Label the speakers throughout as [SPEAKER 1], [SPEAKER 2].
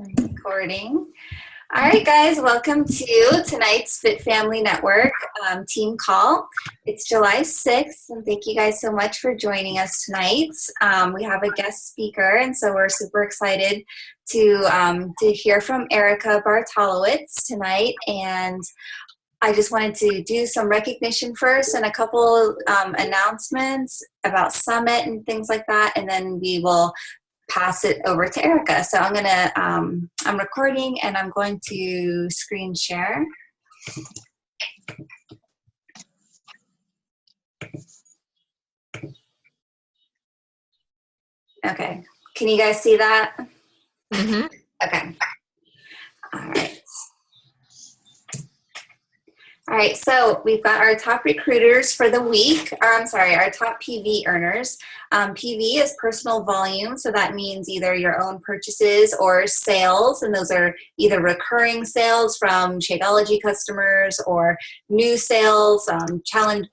[SPEAKER 1] Recording. All right, guys, welcome to tonight's Fit Family Network team call. It's July 6th, and thank you guys so much for joining us tonight. We have a guest speaker, and so we're super excited to hear from Erica Bartolowits tonight. And I just wanted to do some recognition first and a couple announcements about Summit and things like that, and then we will pass it over to Erica. So I'm recording and I'm going to screen share. Okay, can you guys see that?
[SPEAKER 2] Mm-hmm.
[SPEAKER 1] Okay, all right. All right, so we've got our top recruiters for the week, our top PV earners. PV is personal volume, so that means either your own purchases or sales, and those are either recurring sales from Shakeology customers or new sales, challenge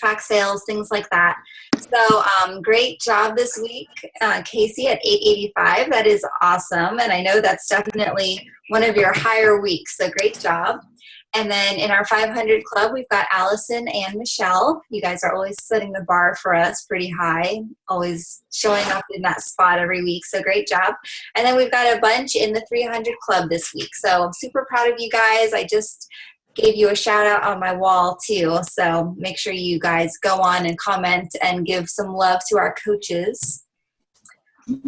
[SPEAKER 1] pack sales, things like that. So great job this week, Casey, at 885. That is awesome, and I know that's definitely one of your higher weeks, so great job. And then in our 500 club, we've got Allison and Michelle. You guys are always setting the bar for us pretty high, always showing up in that spot every week. So great job. And then we've got a bunch in the 300 club this week. So I'm super proud of you guys. I just gave you a shout out on my wall too. So make sure you guys go on and comment and give some love to our coaches.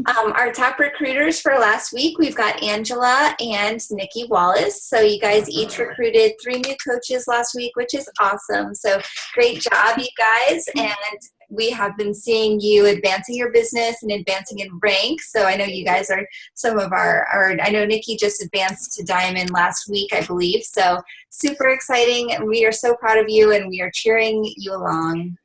[SPEAKER 1] Our top recruiters for last week, we've got Angela and Nikki Wallace. So you guys each recruited 3 new coaches last week, which is awesome. So great job, you guys. And we have been seeing you advancing your business and advancing in rank. So I know you guys are some of I know Nikki just advanced to Diamond last week, I believe. So super exciting. We are so proud of you and we are cheering you along.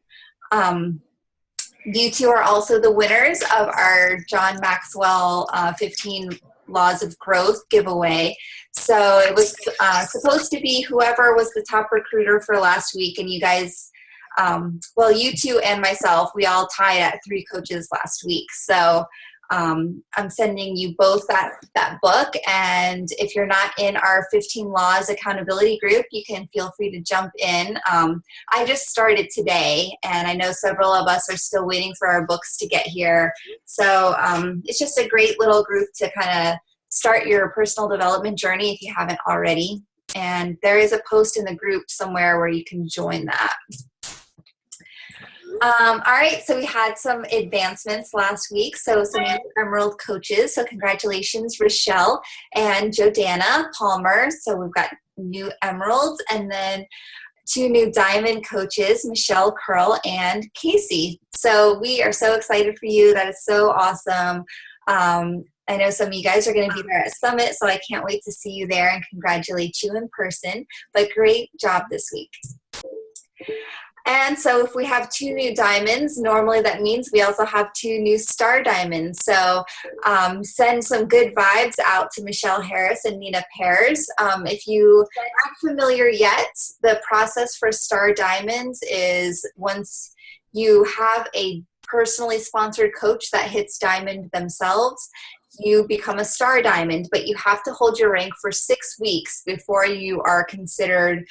[SPEAKER 1] You two are also the winners of our John Maxwell 15 Laws of Growth giveaway. So it was supposed to be whoever was the top recruiter for last week, and you guys, you two and myself, we all tied at 3 coaches last week. So I'm sending you both that book, and if you're not in our 15 Laws accountability group, you can feel free to jump in. I just started today, and I know several of us are still waiting for our books to get here. So it's just a great little group to kind of start your personal development journey if you haven't already. And there is a post in the group somewhere where you can join that. All right, so we had some advancements last week. So some new Emerald coaches. So congratulations, Rochelle and Jordana Palmer. So we've got new Emeralds, and then 2 new Diamond coaches, Michelle Curl and Casey. So we are so excited for you. That is so awesome. I know some of you guys are going to be there at Summit, so I can't wait to see you there and congratulate you in person. But great job this week. And so if we have 2 new diamonds, normally that means we also have 2 new star diamonds. So send some good vibes out to Michelle Harris and Nina Pears. If you aren't familiar yet, the process for star diamonds is once you have a personally sponsored coach that hits diamond themselves, you become a star diamond, but you have to hold your rank for 6 weeks before you are considered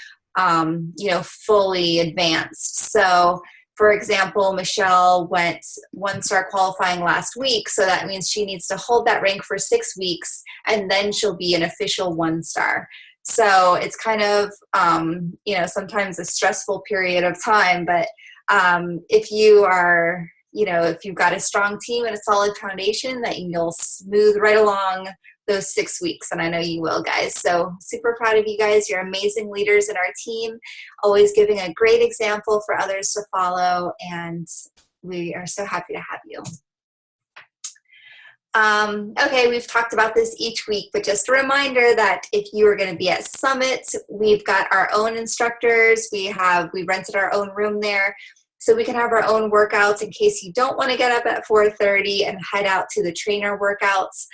[SPEAKER 1] fully advanced. So for example, Michelle went 1-star qualifying last week. So that means she needs to hold that rank for 6 weeks and then she'll be an official 1-star. So it's kind of, sometimes a stressful period of time, but if you are, if you've got a strong team and a solid foundation, that you'll smooth right along those 6 weeks, and I know you will, guys. So super proud of you guys. You're amazing leaders in our team, always giving a great example for others to follow, and we are so happy to have you. Okay, we've talked about this each week, but just a reminder that if you are going to be at Summit, we've got our own instructors. We rented our own room there. So we can have our own workouts in case you don't want to get up at 4:30 and head out to the trainer workouts.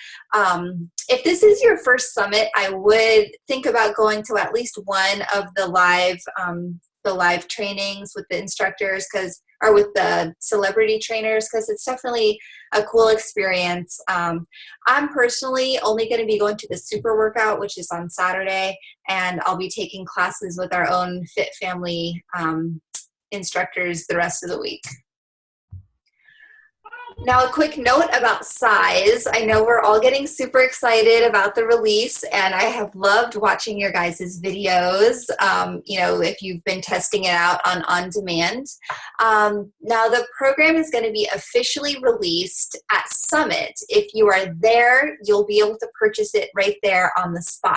[SPEAKER 1] If this is your first Summit, I would think about going to at least one of the live trainings with the instructors, because or with the celebrity trainers, because it's definitely a cool experience. I'm personally only going to be going to the super workout, which is on Saturday, and I'll be taking classes with our own Fit Family instructors the rest of the week. Now, a quick note about size. I know we're all getting super excited about the release, and I have loved watching your guys' videos, if you've been testing it out on demand. Now, the program is going to be officially released at Summit. If you are there, you'll be able to purchase it right there on the spot.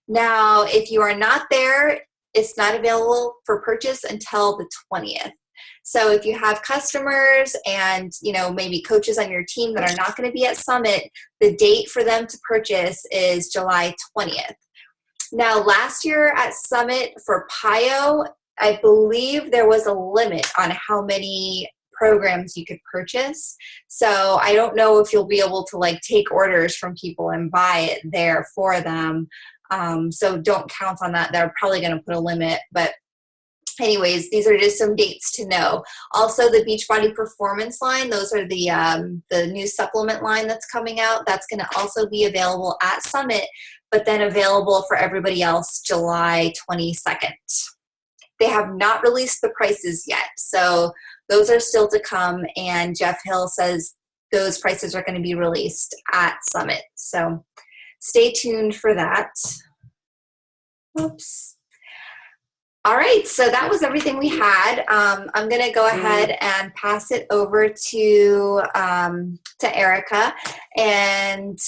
[SPEAKER 1] Now, if you are not there, it's not available for purchase until the 20th. So if you have customers and, maybe coaches on your team that are not going to be at Summit, the date for them to purchase is July 20th. Now, last year at Summit for PIO, I believe there was a limit on how many programs you could purchase. So I don't know if you'll be able to take orders from people and buy it there for them. So don't count on that. They're probably going to put a limit, but anyways, these are just some dates to know. Also, the Beachbody Performance line, those are the new supplement line that's coming out. That's going to also be available at Summit, but then available for everybody else July 22nd. They have not released the prices yet, so those are still to come, and Jeff Hill says those prices are going to be released at Summit. So stay tuned for that. Oops. All right, so that was everything we had. I'm going to go ahead and pass it over to Erica, and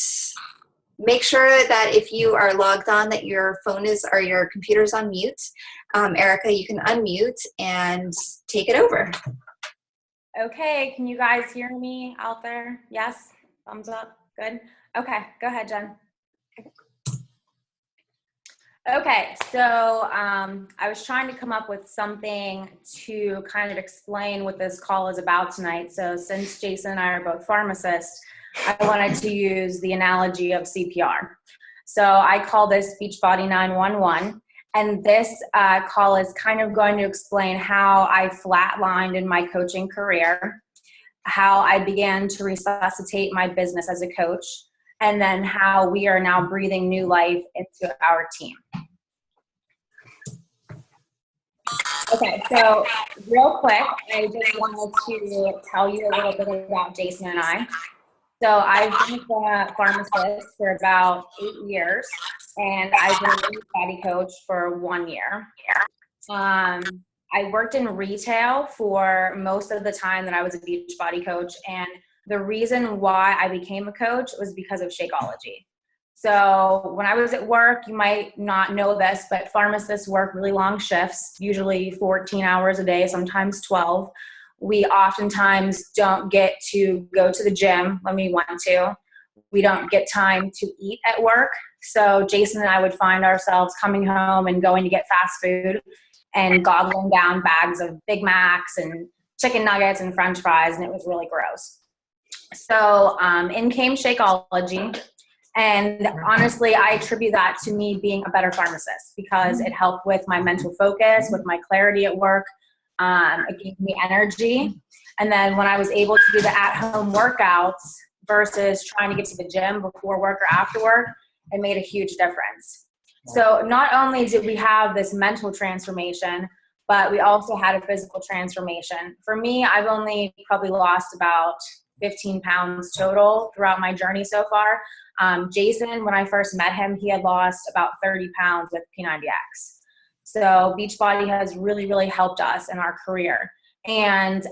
[SPEAKER 1] make sure that if you are logged on that your phone is or your computer's on mute. Erica, you can unmute and take it over.
[SPEAKER 2] Okay, can you guys hear me out there? Yes? Thumbs up? Good? Okay, go ahead, Jen. Okay, so I was trying to come up with something to kind of explain what this call is about tonight. So since Jason and I are both pharmacists, I wanted to use the analogy of CPR. So I call this Beachbody 911, and this call is kind of going to explain how I flatlined in my coaching career, how I began to resuscitate my business as a coach, and then how we are now breathing new life into our team. Okay, so real quick, I just wanted to tell you a little bit about Jason and I. So I've been a pharmacist for about 8 years, and I've been a Beachbody coach for 1 year. I worked in retail for most of the time that I was a Beachbody coach, and the reason why I became a coach was because of Shakeology. So when I was at work, you might not know this, but pharmacists work really long shifts, usually 14 hours a day, sometimes 12. We oftentimes don't get to go to the gym when we want to. We don't get time to eat at work. So Jason and I would find ourselves coming home and going to get fast food and gobbling down bags of Big Macs and chicken nuggets and French fries, and it was really gross. So in came Shakeology, and honestly, I attribute that to me being a better pharmacist because it helped with my mental focus, with my clarity at work. It gave me energy. And then when I was able to do the at-home workouts versus trying to get to the gym before work or after work, it made a huge difference. So not only did we have this mental transformation, but we also had a physical transformation. For me, I've only probably lost about 15 pounds total throughout my journey so far. Jason, when I first met him, he had lost about 30 pounds with P90X. So Beachbody has really, really helped us in our career. And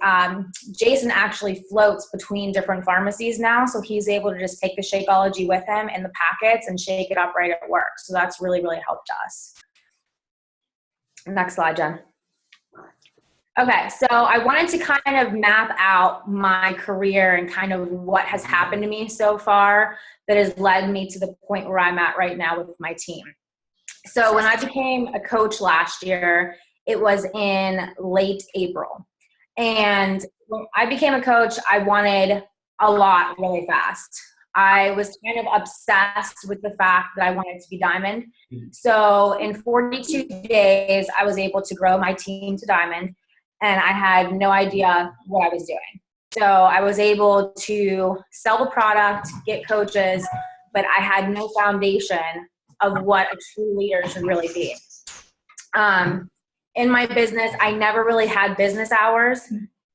[SPEAKER 2] Jason actually floats between different pharmacies now, so he's able to just take the Shakeology with him in the packets and shake it up right at work. So that's really, really helped us. Next slide, Jen. Okay, so I wanted to kind of map out my career and kind of what has happened to me so far that has led me to the point where I'm at right now with my team. So when I became a coach last year, it was in late April. And when I became a coach, I wanted a lot really fast. I was kind of obsessed with the fact that I wanted to be Diamond. So in 42 days, I was able to grow my team to Diamond. and I had no idea what I was doing. So I was able to sell the product, get coaches, but I had no foundation of what a true leader should really be. In my business, I never really had business hours.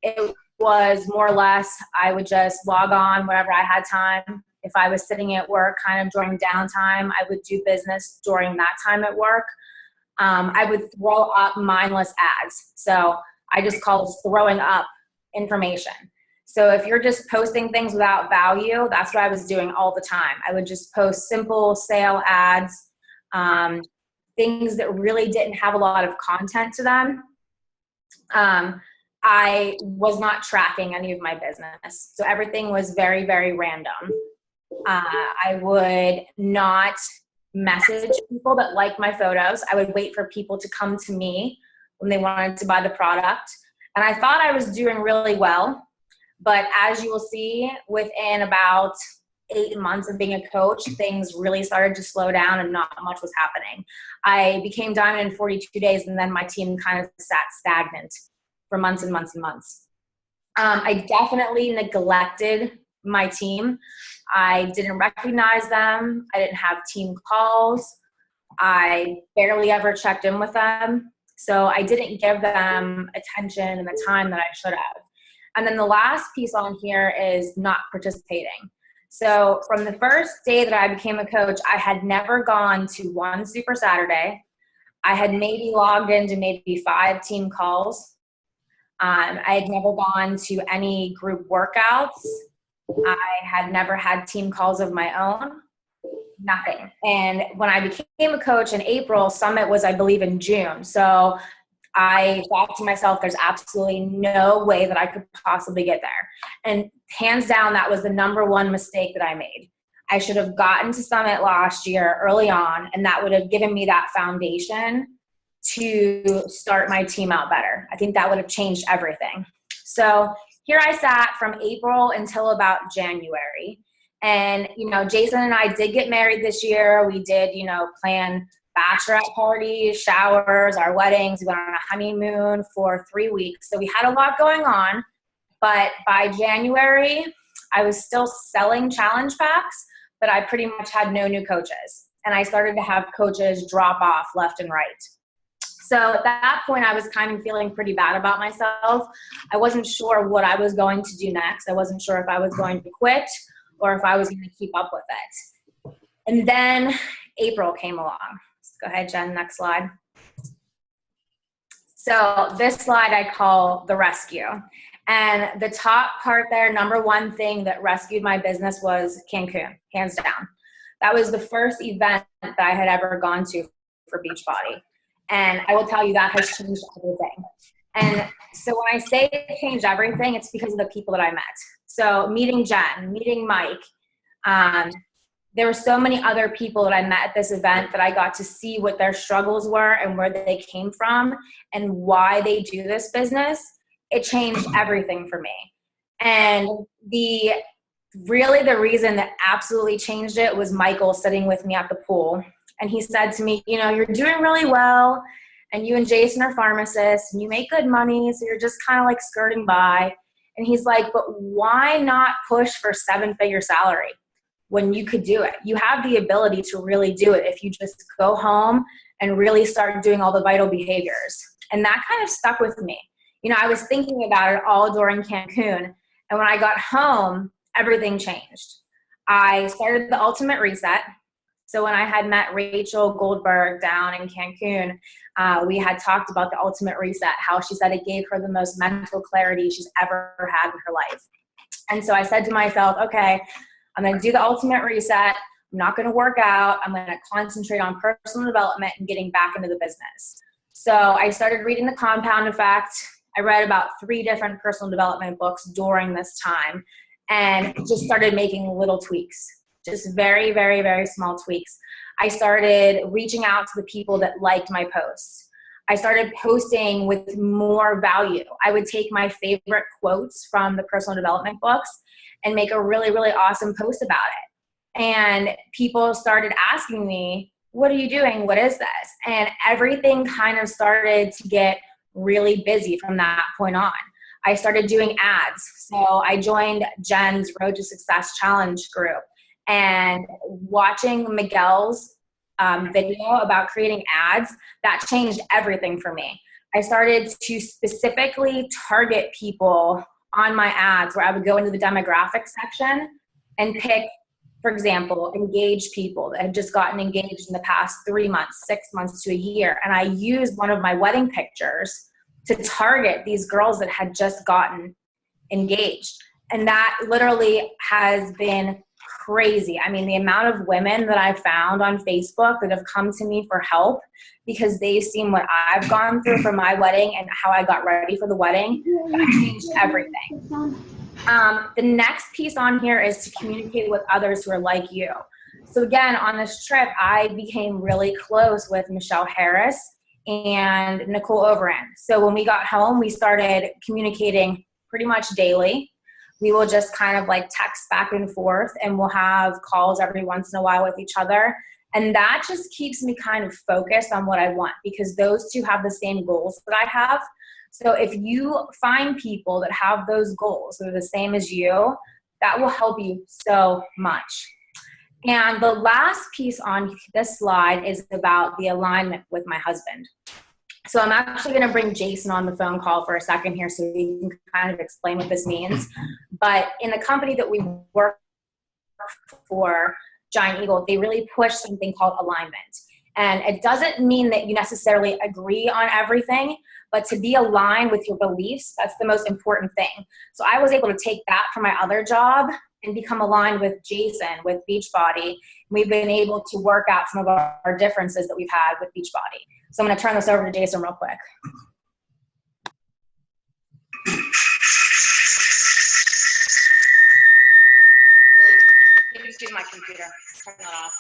[SPEAKER 2] It was more or less, I would just log on whenever I had time. If I was sitting at work kind of during downtime, I would do business during that time at work. I would throw up mindless ads. So I just call it throwing up information. So if you're just posting things without value, that's what I was doing all the time. I would just post simple sale ads, things that really didn't have a lot of content to them. I was not tracking any of my business. So everything was very, very random. I would not message people that liked my photos. I would wait for people to come to me when they wanted to buy the product. And I thought I was doing really well. But as you will see, within about 8 months of being a coach, things really started to slow down and not much was happening. I became diamond in 42 days, and then my team kind of sat stagnant for months and months and months. I definitely neglected my team. I didn't recognize them. I didn't have team calls. I barely ever checked in with them. So I didn't give them attention and the time that I should have. And then the last piece on here is not participating. So from the first day that I became a coach, I had never gone to one Super Saturday. I had maybe logged into maybe 5 team calls. I had never gone to any group workouts. I had never had team calls of my own. Nothing. And when I became a coach in April, Summit was, I believe, in June. So I thought to myself, there's absolutely no way that I could possibly get there. And hands down, that was the number one mistake that I made. I should have gotten to Summit last year early on, and that would have given me that foundation to start my team out better. I think that would have changed everything. So here I sat from April until about January. And, Jason and I did get married this year. We did, plan bachelorette parties, showers, our weddings. We went on a honeymoon for 3 weeks. So we had a lot going on. But by January, I was still selling challenge packs, but I pretty much had no new coaches. And I started to have coaches drop off left and right. So at that point, I was kind of feeling pretty bad about myself. I wasn't sure what I was going to do next. I wasn't sure if I was going to quit or if I was going to keep up with it. And then April came along. Let's go ahead, Jen, next slide. So this slide I call the rescue. And the top part there, number one thing that rescued my business was Cancun, hands down. That was the first event that I had ever gone to for Beachbody. And I will tell you that has changed everything. And so when I say it changed everything, it's because of the people that I met. So meeting Jen, meeting Mike, there were so many other people that I met at this event that I got to see what their struggles were and where they came from and why they do this business. It changed everything for me. And the reason that absolutely changed it was Michael sitting with me at the pool. And he said to me, you're doing really well, and you and Jason are pharmacists, and you make good money, so you're just kind of like skirting by. And he's like, but why not push for 7-figure salary when you could do it? You have the ability to really do it if you just go home and really start doing all the vital behaviors. And that kind of stuck with me. I was thinking about it all during Cancun. And when I got home, everything changed. I started the Ultimate Reset. So when I had met Rachel Goldberg down in Cancun, we had talked about the Ultimate Reset, how she said it gave her the most mental clarity she's ever had in her life. And so I said to myself, okay, I'm going to do the Ultimate Reset. I'm not going to work out. I'm going to concentrate on personal development and getting back into the business. So I started reading The Compound Effect. I read about 3 different personal development books during this time and just started making little tweaks. Just very, very, very small tweaks. I started reaching out to the people that liked my posts. I started posting with more value. I would take my favorite quotes from the personal development books and make a really, really awesome post about it. And people started asking me, what are you doing? What is this? And everything kind of started to get really busy from that point on. I started doing ads. So I joined Jen's Road to Success Challenge group, and watching Miguel's video about creating ads, that changed everything for me. I started to specifically target people on my ads, where I would go into the demographic section and pick, for example, engaged people that had just gotten engaged in the past 3 months, 6 months to a year. And I used one of my wedding pictures to target these girls that had just gotten engaged. And that literally has been crazy. I mean, the amount of women that I've found on Facebook that have come to me for help because they've seen what I've gone through for my wedding and how I got ready for the wedding, that changed everything. The next piece on here is to communicate with others who are like you. So again, on this trip, I became really close with Michelle Harris and Nicole Overend. So when we got home, we started communicating pretty much daily. We will just kind of like text back and forth, and we'll have calls every once in a while with each other. And that just keeps me kind of focused on what I want, because those two have the same goals that I have. So if you find people that have those goals that are the same as you, that will help you so much. And the last piece on this slide is about the alignment with my husband. So I'm actually going to bring Jason on the phone call for a second here so he can kind of explain what this means. But in the company that we work for, Giant Eagle, they really push something called alignment. And it doesn't mean that you necessarily agree on everything, but to be aligned with your beliefs, that's the most important thing. So I was able to take that from my other job and become aligned with Jason, with Beachbody. We've been able to work out some of our differences that we've had with Beachbody. So I'm going to turn this over to Jason real quick. You just use my computer. Turn that off.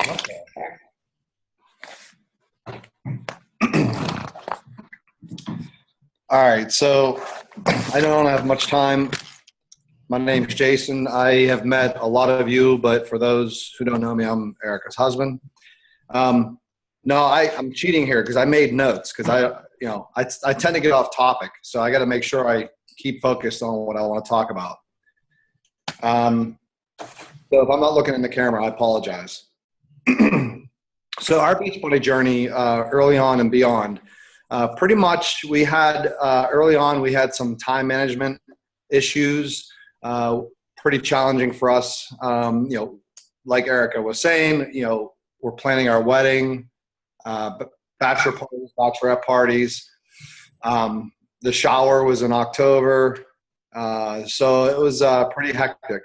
[SPEAKER 3] Okay. All right, so I don't have much time. My name's Jason. I have met a lot of you, but for those who don't know me, I'm Erica's husband. No, I'm cheating here because I made notes because I tend to get off topic, so I got to make sure I keep focused on what I want to talk about. So if I'm not looking in the camera, I apologize. So our Beachbody journey, early on and beyond, pretty much we had early on we had some time management issues, pretty challenging for us. Like Erica was saying, we're planning our wedding, bachelor parties, bachelorette parties. The shower was in October, so it was pretty hectic.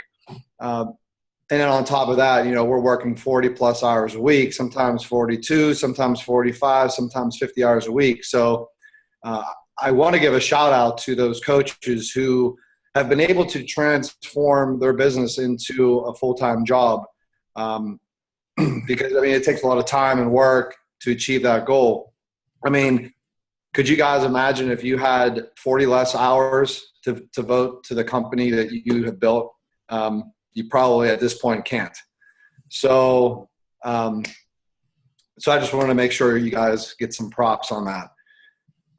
[SPEAKER 3] And then on top of that, we're working 40 plus hours a week, sometimes 42, sometimes 45, sometimes 50 hours a week. So I want to give a shout out to those coaches who have been able to transform their business into a full-time job. Because it takes a lot of time and work to achieve that goal. Could you guys imagine if you had 40 less hours to devote to the company that you have built? You probably at this point can't. So I just wanted to make sure you guys get some props on that.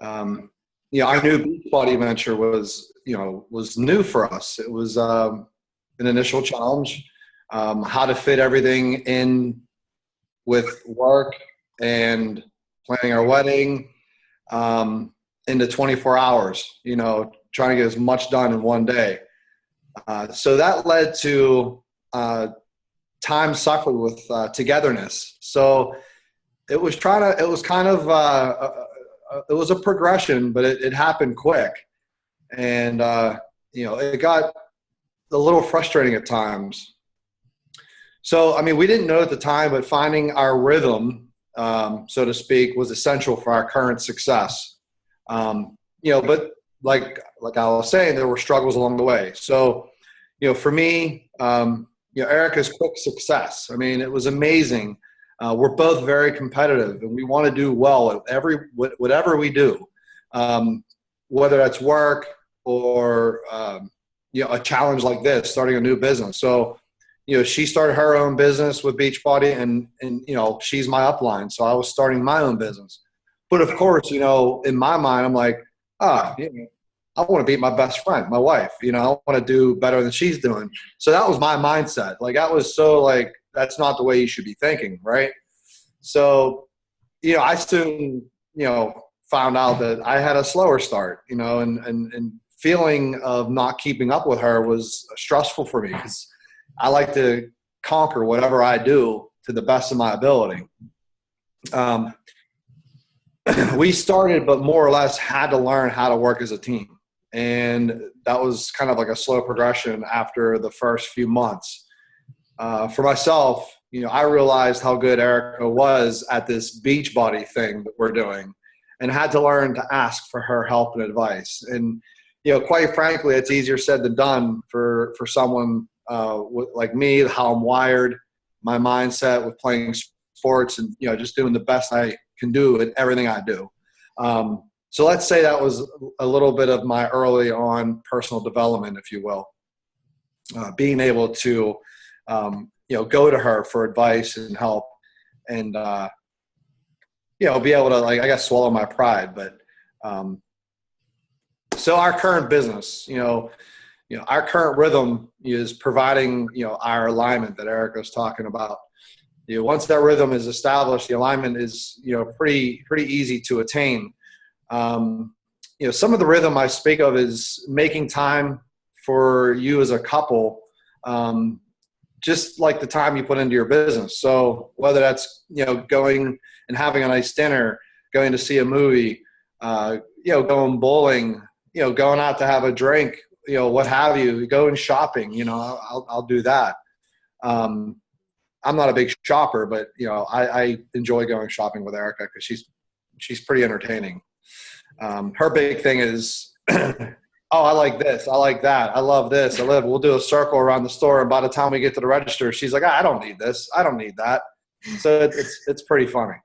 [SPEAKER 3] Our new Beachbody venture was new for us. It was an initial challenge, how to fit everything in with work and planning our wedding into 24 hours, trying to get as much done in one day. So that led to time suffered with togetherness. So it was a progression, but it happened quick. And, it got a little frustrating at times. So, we didn't know at the time, but finding our rhythm, so to speak, was essential for our current success. But like I was saying, there were struggles along the way. So, for me, Erica's quick success, it was amazing. We're both very competitive, and we want to do well at whatever we do, whether that's work or, a challenge like this, starting a new business. So, she started her own business with Beachbody, and she's my upline. So I was starting my own business. But of course, in my mind, I'm like, I want to beat my best friend, my wife. I want to do better than she's doing. So that was my mindset. Like, that was so like, that's not the way you should be thinking, right? So, I soon, found out that I had a slower start, and feeling of not keeping up with her was stressful for me, because I like to conquer whatever I do to the best of my ability. We started, but more or less had to learn how to work as a team. And that was kind of like a slow progression after the first few months. For myself, I realized how good Erica was at this Beachbody thing that we're doing, and had to learn to ask for her help and advice. And, quite frankly, it's easier said than done for someone like me, how I'm wired, my mindset with playing sports, and, just doing the best I can do at everything I do. So let's say that was a little bit of my early on personal development, if you will, being able to, go to her for advice and help, and, be able to, like, I guess, swallow my pride. But, so our current business, our current rhythm is providing, our alignment that Erica's talking about. Once that rhythm is established, the alignment is, pretty easy to attain. Some of the rhythm I speak of is making time for you as a couple, just like the time you put into your business. So whether that's, going and having a nice dinner, going to see a movie, going bowling, going out to have a drink, what have you, going shopping, I'll do that. I'm not a big shopper, but, I enjoy going shopping with Erica because she's pretty entertaining. Her big thing is, oh, I like this, I like that, I love this, we'll do a circle around the store, and by the time we get to the register, she's like, I don't need this, I don't need that. So it's pretty funny.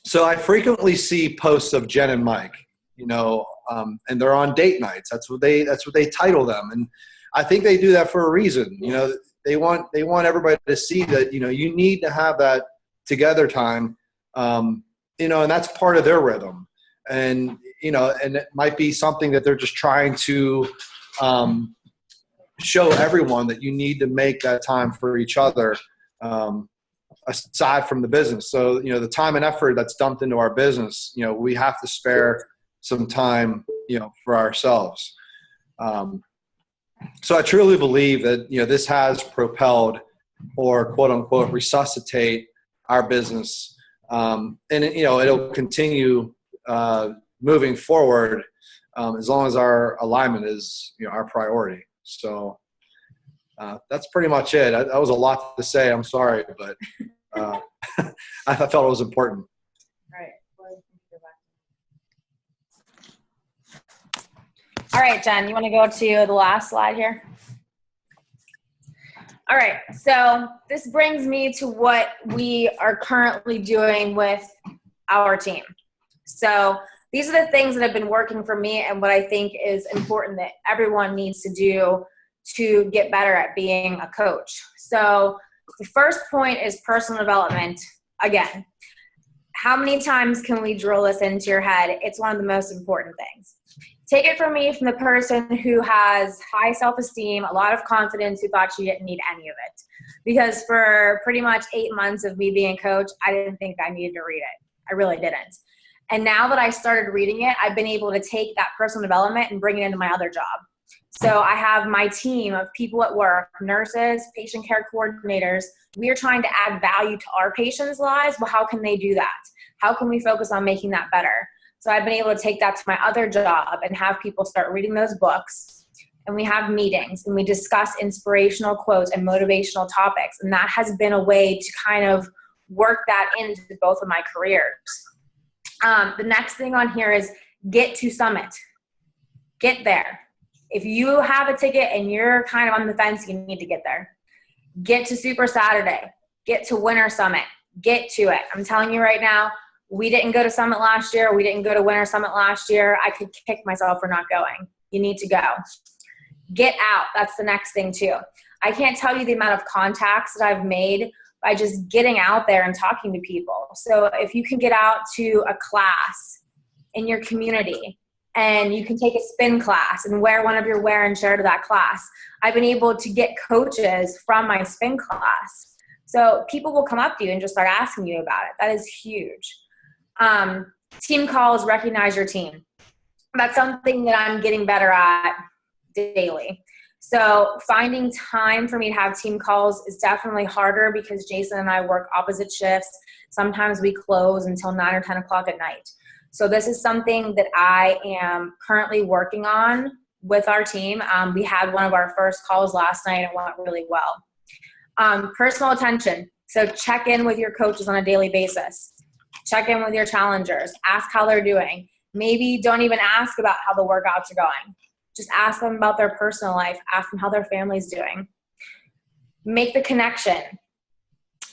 [SPEAKER 3] So I frequently see posts of Jen and Mike, and they're on date nights. That's what they title them, and I think they do that for a reason. They want everybody to see that, you need to have that together time, and that's part of their rhythm. And, and it might be something that they're just trying to show everyone that you need to make that time for each other, aside from the business. So, the time and effort that's dumped into our business, we have to spare some time, for ourselves. So I truly believe that, this has propelled, or quote unquote resuscitate, our business. And it'll continue moving forward as long as our alignment is, our priority. So that's pretty much it. That was a lot to say. I'm sorry, but I felt it was important.
[SPEAKER 2] All right, Jen, you want to go to the last slide here? All right, so this brings me to what we are currently doing with our team. So these are the things that have been working for me, and what I think is important that everyone needs to do to get better at being a coach. So the first point is personal development. Again, how many times can we drill this into your head? It's one of the most important things. Take it from me, from the person who has high self-esteem, a lot of confidence, who thought she didn't need any of it. Because for pretty much 8 months of me being a coach, I didn't think I needed to read it. I really didn't. And now that I started reading it, I've been able to take that personal development and bring it into my other job. So I have my team of people at work, nurses, patient care coordinators. We are trying to add value to our patients' lives. Well, how can they do that? How can we focus on making that better? So I've been able to take that to my other job and have people start reading those books. And we have meetings and we discuss inspirational quotes and motivational topics. And that has been a way to kind of work that into both of my careers. The next thing on here is get to Summit. Get there. If you have a ticket and you're kind of on the fence, you need to get there. Get to Super Saturday. Get to Winter Summit. Get to it. I'm telling you right now, we didn't go to Summit last year. We didn't go to Winter Summit last year. I could kick myself for not going. You need to go. Get out. That's the next thing too. I can't tell you the amount of contacts that I've made by just getting out there and talking to people. So if you can get out to a class in your community and you can take a spin class and wear one of your wear and share to that class, I've been able to get coaches from my spin class. So people will come up to you and just start asking you about it. That is huge. Team calls, recognize your team. That's something that I'm getting better at daily. So finding time for me to have team calls is definitely harder because Jason and I work opposite shifts. Sometimes we close until 9 or 10 o'clock at night. So this is something that I am currently working on with our team. We had one of our first calls last night and it went really well. Personal attention. So check in with your coaches on a daily basis. Check in with your challengers. Ask how they're doing. Maybe don't even ask about how the workouts are going. Just ask them about their personal life. Ask them how their family's doing. Make the connection.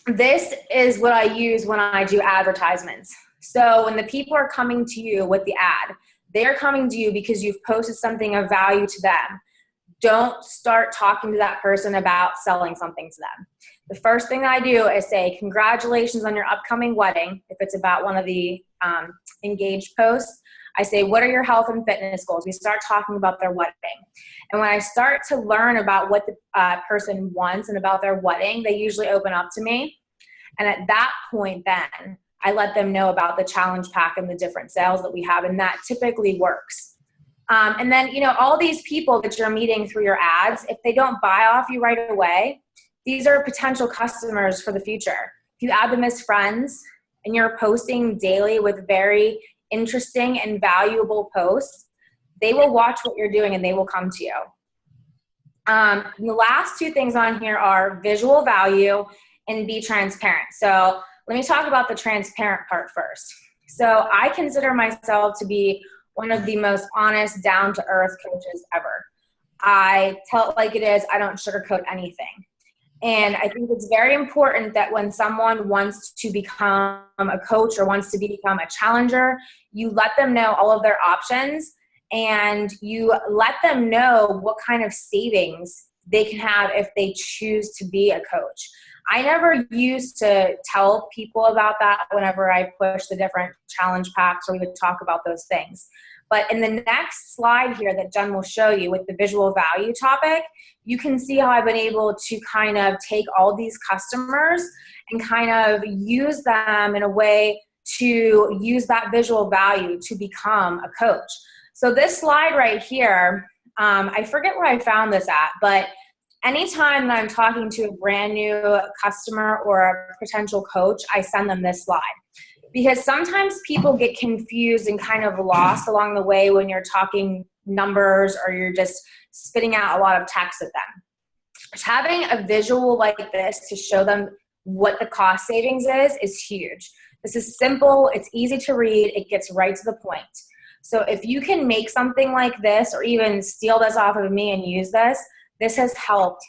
[SPEAKER 2] This is what I use when I do advertisements. So when the people are coming to you with the ad, they're coming to you because you've posted something of value to them. Don't start talking to that person about selling something to them. The first thing that I do is say, congratulations on your upcoming wedding. If it's about one of the engaged posts, I say, what are your health and fitness goals? We start talking about their wedding. And when I start to learn about what the person wants and about their wedding, they usually open up to me. And at that point, then I let them know about the challenge pack and the different sales that we have. And that typically works. And then, all these people that you're meeting through your ads, if they don't buy off you right away, these are potential customers for the future. If you add them as friends and you're posting daily with very interesting and valuable posts, they will watch what you're doing and they will come to you. The last two things on here are visual value and be transparent. So let me talk about the transparent part first. So I consider myself to be one of the most honest, down-to-earth coaches ever. I tell it like it is. I don't sugarcoat anything. And I think it's very important that when someone wants to become a coach or wants to become a challenger, you let them know all of their options and you let them know what kind of savings they can have if they choose to be a coach. I never used to tell people about that whenever I push the different challenge packs or we would talk about those things. But in the next slide here that Jen will show you with the visual value topic, you can see how I've been able to kind of take all these customers and kind of use them in a way to use that visual value to become a coach. So this slide right here, I forget where I found this at, but anytime that I'm talking to a brand new customer or a potential coach, I send them this slide. Because sometimes people get confused and kind of lost along the way when you're talking numbers or you're just spitting out a lot of text at them. Having a visual like this to show them what the cost savings is huge. This is simple, it's easy to read, it gets right to the point. So if you can make something like this or even steal this off of me and use this, this has helped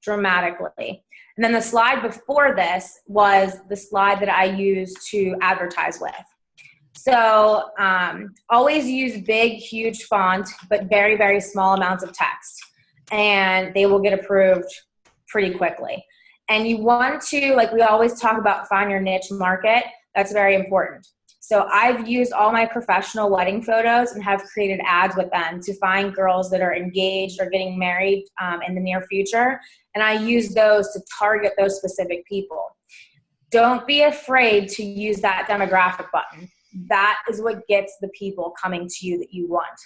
[SPEAKER 2] dramatically. And then the slide before this was the slide that I used to advertise with. So always use big, huge font, but very, very small amounts of text. And they will get approved pretty quickly. And you want to, like we always talk about, find your niche market. That's very important. So I've used all my professional wedding photos and have created ads with them to find girls that are engaged or getting married in the near future. And I use those to target those specific people. Don't be afraid to use that demographic button. That is what gets the people coming to you that you want.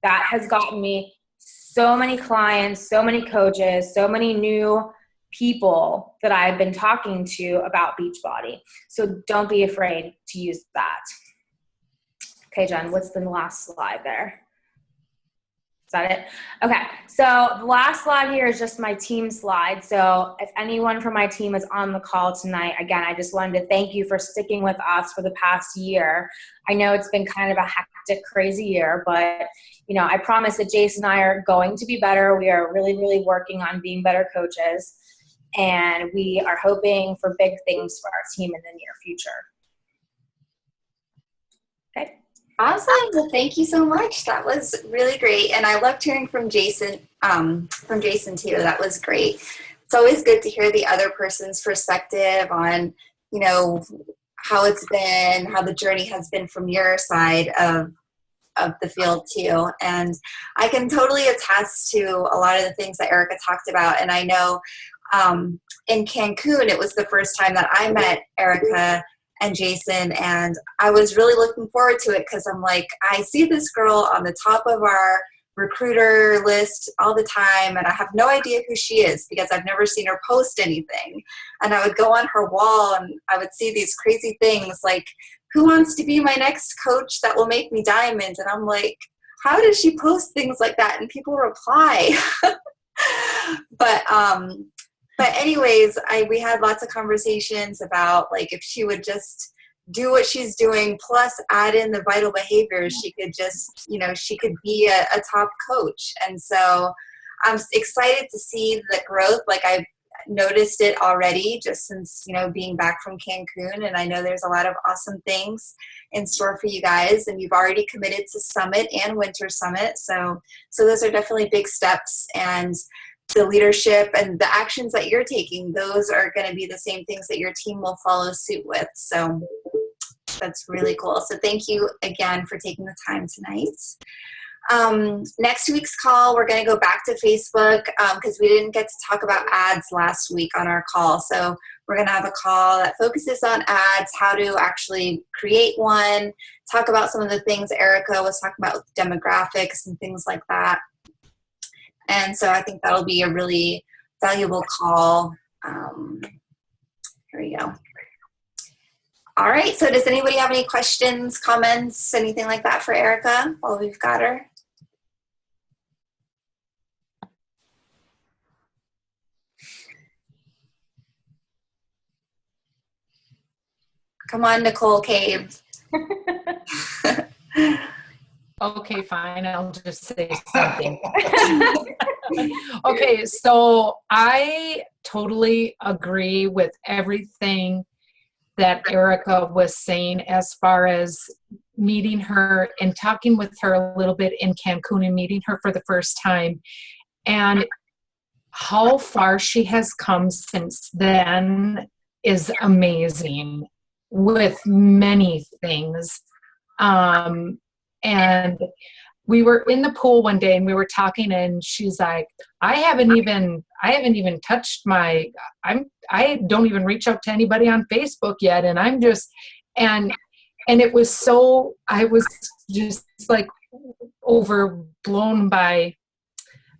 [SPEAKER 2] That has gotten me so many clients, so many coaches, so many new people that I've been talking to about Beachbody. So don't be afraid to use that. Okay, Jen, what's the last slide there? Is that it? Okay, so the last slide here is just my team slide. So if anyone from my team is on the call tonight, again, I just wanted to thank you for sticking with us for the past year. I know it's been kind of a hectic, crazy year, but I promise that Jason and I are going to be better. We are really, really working on being better coaches. And we are hoping for big things for our team in the near future. Okay.
[SPEAKER 1] Awesome. Well, thank you so much. That was really great. And I loved hearing from Jason too. That was great. It's always good to hear the other person's perspective on, you know, how it's been, how the journey has been from your side of the field too. And I can totally attest to a lot of the things that Erica talked about. And I know in Cancun, it was the first time that I met Erica and Jason, and I was really looking forward to it because I'm like, I see this girl on the top of our recruiter list all the time, and I have no idea who she is because I've never seen her post anything. And I would go on her wall and I would see these crazy things like, who wants to be my next coach that will make me diamonds? And I'm like, how does she post things like that and people reply? but anyways, we had lots of conversations about like if she would just do what she's doing plus add in the vital behaviors, she could just, she could be a top coach. And so I'm excited to see the growth. Like I've noticed it already just since, being back from Cancun. And I know there's a lot of awesome things in store for you guys. And you've already committed to Summit and Winter Summit. So those are definitely big steps. And the leadership and the actions that you're taking, those are going to be the same things that your team will follow suit with. So that's really cool. So thank you again for taking the time tonight. Next week's call, we're going to go back to Facebook because we didn't get to talk about ads last week on our call. So we're going to have a call that focuses on ads, how to actually create one, talk about some of the things Erica was talking about with demographics and things like that. And so I think that'll be a really valuable call. Here we go. All right. So does anybody have any questions, comments, anything like that for Erica while we've got her? Come on, Nicole Cave.
[SPEAKER 4] Okay, fine. I'll just say something. Okay, so I totally agree with everything that Erica was saying as far as meeting her and talking with her a little bit in Cancun and meeting her for the first time, and how far she has come since then is amazing with many things. And we were in the pool one day and we were talking and she's like, I haven't even touched I don't even reach out to anybody on Facebook yet. And I'm just, and it was so, I was just like overblown by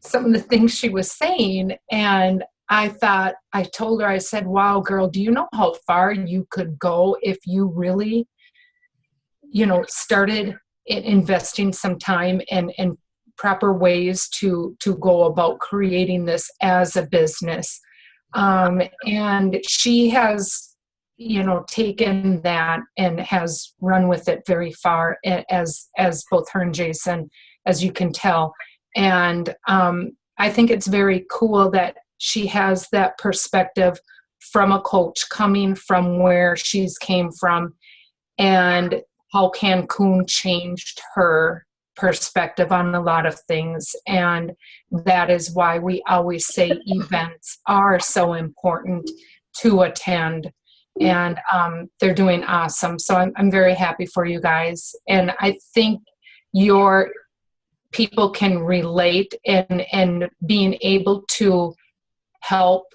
[SPEAKER 4] some of the things she was saying. And I told her, I said, wow, girl, do you know how far you could go if you really, started investing some time and proper ways to go about creating this as a business. And she has, taken that and has run with it very far as both her and Jason, as you can tell. And I think it's very cool that she has that perspective from a coach coming from where she's came from and how Cancun changed her perspective on a lot of things. And that is why we always say events are so important to attend. And they're doing awesome. So I'm very happy for you guys. And I think your people can relate and being able to help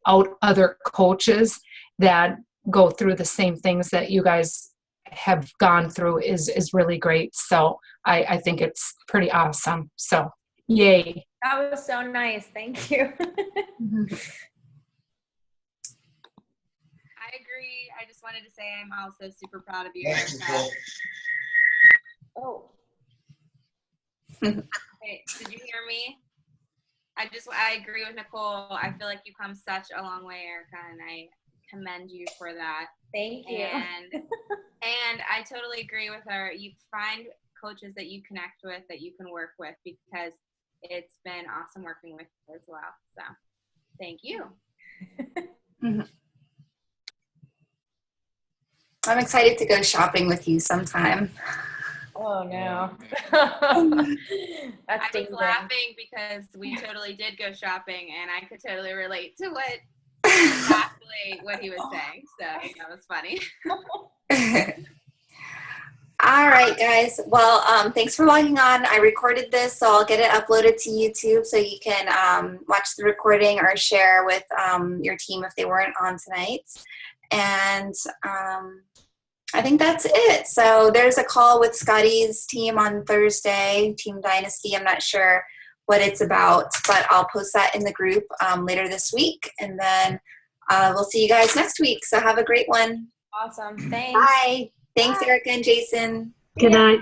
[SPEAKER 4] out other coaches that go through the same things that you guys have gone through is really great. So I think it's pretty awesome. So yay.
[SPEAKER 2] That was so nice. Thank you.
[SPEAKER 5] I agree. I just wanted to say I'm also super proud of you, Erica.
[SPEAKER 2] Oh.
[SPEAKER 5] Hey, did you hear me? I agree with Nicole. I feel like you've come such a long way, Erica, and I commend you for that.
[SPEAKER 2] Thank you.
[SPEAKER 5] And I totally agree with her. You find coaches that you connect with, that you can work with, because it's been awesome working with you as well. So thank you.
[SPEAKER 1] I'm excited to go shopping with you sometime.
[SPEAKER 2] Oh no. That's
[SPEAKER 5] I was
[SPEAKER 2] dangerous.
[SPEAKER 5] laughing because we totally did go shopping, and I could totally relate to exactly what he was saying. So that was funny.
[SPEAKER 1] All right, guys. Well, thanks for logging on. I recorded this, so I'll get it uploaded to YouTube so you can watch the recording or share with your team if they weren't on tonight. And I think that's it. So there's a call with Scotty's team on Thursday, Team Dynasty. I'm not sure what it's about, but I'll post that in the group later this week. And then we'll see you guys next week. So have a great one.
[SPEAKER 2] Awesome. Thanks.
[SPEAKER 1] Bye. Thanks, Erica and Jason.
[SPEAKER 6] Good night.